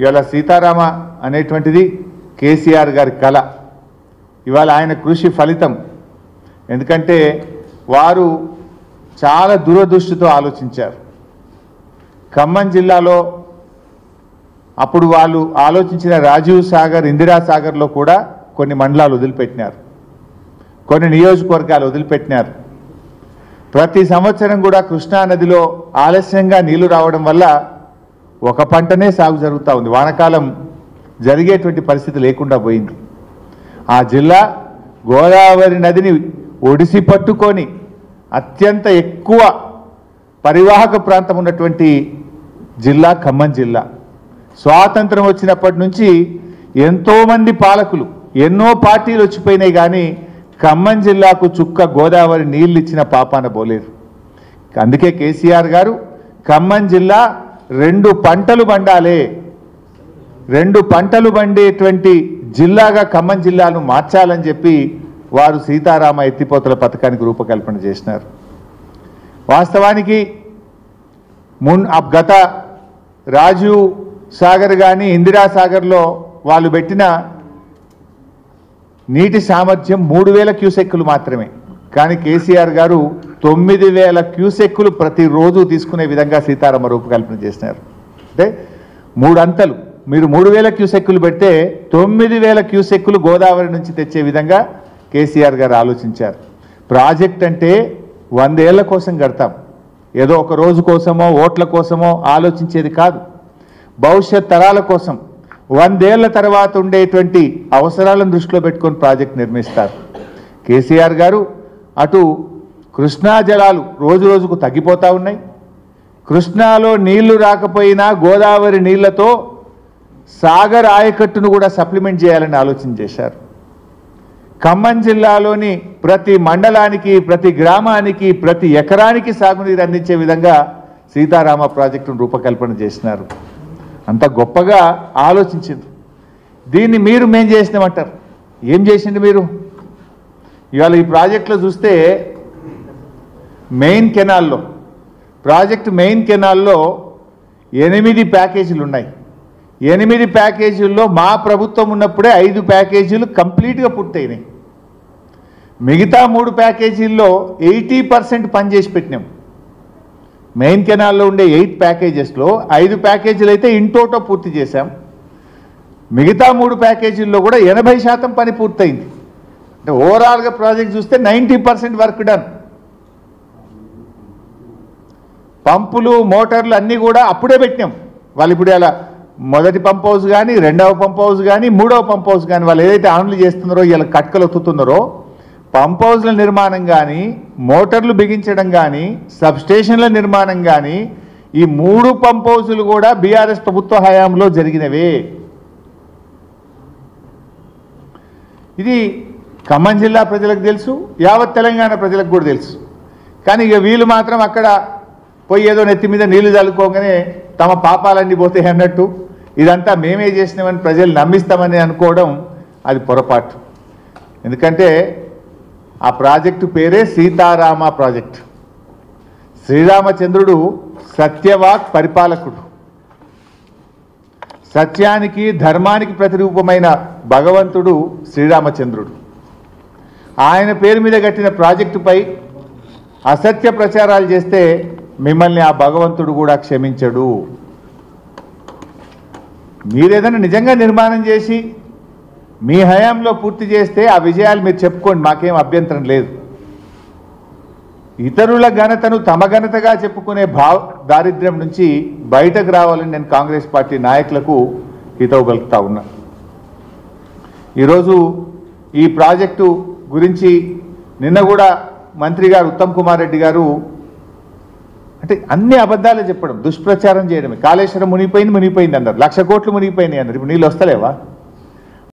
ఇవాళ సీతారామ అనేటువంటిది కేసీఆర్ గారి కళ. ఇవాళ ఆయన కృషి ఫలితం. ఎందుకంటే వారు చాలా దూరదృష్టితో ఆలోచించారు. ఖమ్మం జిల్లాలో అప్పుడు వాళ్ళు ఆలోచించిన రాజీవ్ సాగర్, ఇందిరా సాగర్లో కూడా కొన్ని మండలాలు వదిలిపెట్టినారు, కొన్ని నియోజకవర్గాలు వదిలిపెట్టినారు. ప్రతి సంవత్సరం కూడా కృష్ణానదిలో ఆలస్యంగా నీళ్లు రావడం వల్ల ఒక పంటనే సాగు జరుగుతూ ఉంది. వానాకాలం జరిగేటువంటి పరిస్థితి లేకుండా పోయింది. ఆ జిల్లా గోదావరి నదిని ఒడిసి పట్టుకొని అత్యంత ఎక్కువ పరివాహక ప్రాంతం ఉన్నటువంటి జిల్లా ఖమ్మం జిల్లా. స్వాతంత్రం వచ్చినప్పటి నుంచి ఎంతోమంది పాలకులు, ఎన్నో పార్టీలు వచ్చిపోయినాయి, కానీ ఖమ్మం జిల్లాకు చుక్క గోదావరి నీళ్ళు ఇచ్చిన పాపాన పోలేదు. అందుకే కేసీఆర్ గారు ఖమ్మం జిల్లా 2 పంటలు పండాలి, 2 పంటలు పండేటువంటి జిల్లాగా ఖమ్మం జిల్లాను మార్చాలని చెప్పి వారు సీతారామ ఎత్తిపోతల పథకానికి రూపకల్పన చేసినారు. వాస్తవానికి గత రాజీవ్ సాగర్ కానీ ఇందిరా సాగర్లో వాళ్ళు పెట్టిన నీటి సామర్థ్యం 3000 క్యూసెక్కులు మాత్రమే. కానీ కేసీఆర్ గారు 9000 క్యూసెక్కులు ప్రతిరోజు తీసుకునే విధంగా సీతారామ రూపకల్పన చేసినారు. అంటే 3 అంతలు. మీరు 3000 క్యూసెక్కులు పెడితే 9000 క్యూసెక్కులు గోదావరి నుంచి తెచ్చే విధంగా కేసీఆర్ గారు ఆలోచించారు. ప్రాజెక్ట్ అంటే 100 ఏళ్ల కోసం కడతాం, ఏదో ఒక రోజు కోసమో ఓట్ల కోసమో ఆలోచించేది కాదు. భవిష్యత్ తరాల కోసం 100 ఏళ్ల తర్వాత ఉండేటువంటి అవసరాలను దృష్టిలో పెట్టుకొని ప్రాజెక్ట్ నిర్మిస్తారు. కేసీఆర్ గారు అటు కృష్ణా జలాలు రోజు రోజుకు తగ్గిపోతూ ఉన్నాయి. కృష్ణాలో నీళ్లు రాకపోయినా గోదావరి నీళ్లతో సాగర్ ఆయకట్టును కూడా సప్లిమెంట్ చేయాలని ఆలోచన చేశారు. ఖమ్మం జిల్లాలోని ప్రతి మండలానికి, ప్రతి గ్రామానికి, ప్రతి ఎకరానికి సాగునీరు అందించే విధంగా సీతారామ ప్రాజెక్టును రూపకల్పన చేసినారు. అంత గొప్పగా ఆలోచించింది. దీన్ని మేం చేసినామంటారు. ఏం చేసింది మీరు? ఇవాళ ఈ ప్రాజెక్టులో చూస్తే మెయిన్ కెనాల్లో, ప్రాజెక్టు మెయిన్ కెనాల్లో 8 ప్యాకేజీలు ఉన్నాయి. 8 ప్యాకేజీల్లో మా ప్రభుత్వం ఉన్నప్పుడే 5 ప్యాకేజీలు కంప్లీట్గా పూర్తయినాయి. మిగతా 3 ప్యాకేజీల్లో 80% పనిచేసి పెట్టినాం. మెయిన్ కెనాల్లో ఉండే 8 ప్యాకేజెస్లో 5 ప్యాకేజీలు అయితే ఇంటోటో పూర్తి చేశాం. మిగతా 3 ప్యాకేజీల్లో కూడా 80% పని పూర్తయింది. అంటే ఓవరాల్గా ప్రాజెక్ట్ చూస్తే 90% వర్క్ డన్. పంపులు, మోటార్లు అన్నీ కూడా అప్పుడే పెట్టినాం. వాళ్ళు ఇప్పుడు అలా మొదటి పంప్ హౌస్ కానీ, 2వ పంప్ హౌస్ కానీ, 3వ పంప్ హౌస్ కానీ వాళ్ళు ఏదైతే ఆన్లు చేస్తున్నారో, ఇలా కట్కలు ఒత్తుతున్నారో, పంప్ హౌస్ల నిర్మాణం కానీ, మోటార్లు బిగించడం కానీ, సబ్స్టేషన్ల నిర్మాణం కానీ, ఈ 3 పంప్ హౌసులు కూడా బీఆర్ఎస్ ప్రభుత్వ హయాంలో జరిగినవే. ఇది ఖమ్మం జిల్లా ప్రజలకు తెలుసు, యావత్ తెలంగాణ ప్రజలకు కూడా తెలుసు. కానీ ఇక వీళ్ళు మాత్రం అక్కడ పోయి ఏదో నెత్తి మీద నీళ్లు చల్లుకోగానే తమ పాపాలన్నీ పోతాయి అన్నట్టు ఇదంతా మేమే చేసినామని ప్రజలు నమ్మిస్తామని అనుకోవడం అది పొరపాటు. ఎందుకంటే ఆ ప్రాజెక్టు పేరే సీతారామ ప్రాజెక్ట్. శ్రీరామచంద్రుడు సత్యవాక్ పరిపాలకుడు, సత్యానికి ధర్మానికి ప్రతిరూపమైన భగవంతుడు శ్రీరామచంద్రుడు. ఆయన పేరు మీద కట్టిన ప్రాజెక్టుపై అసత్య ప్రచారాలు చేస్తే మిమ్మల్ని ఆ భగవంతుడు కూడా క్షమించడు. మీరేదైనా నిజంగా నిర్మాణం చేసి మీ హయాంలో పూర్తి చేస్తే ఆ విజయాలు మీరు చెప్పుకోండి, మాకేం అభ్యంతరం లేదు. ఇతరుల ఘనతను తమ ఘనతగా చెప్పుకునే దారిద్ర్యం నుంచి బయటకు రావాలని నేను కాంగ్రెస్ పార్టీ నాయకులకు హితవు పలుకుతా ఉన్నా. ఈరోజు ఈ ప్రాజెక్టు గురించి నిన్న కూడా మంత్రి గారు ఉత్తమ్ కుమార్ రెడ్డి గారు అంటే అన్ని అబద్ధాలే చెప్పడం, దుష్ప్రచారం చేయడమే. కాళేశ్వరం మునిగిపోయింది అన్నారు, 1,00,000 కోట్లు మునిగిపోయినాయి అన్నారు. ఇప్పుడు నీళ్ళు వస్తలేవా?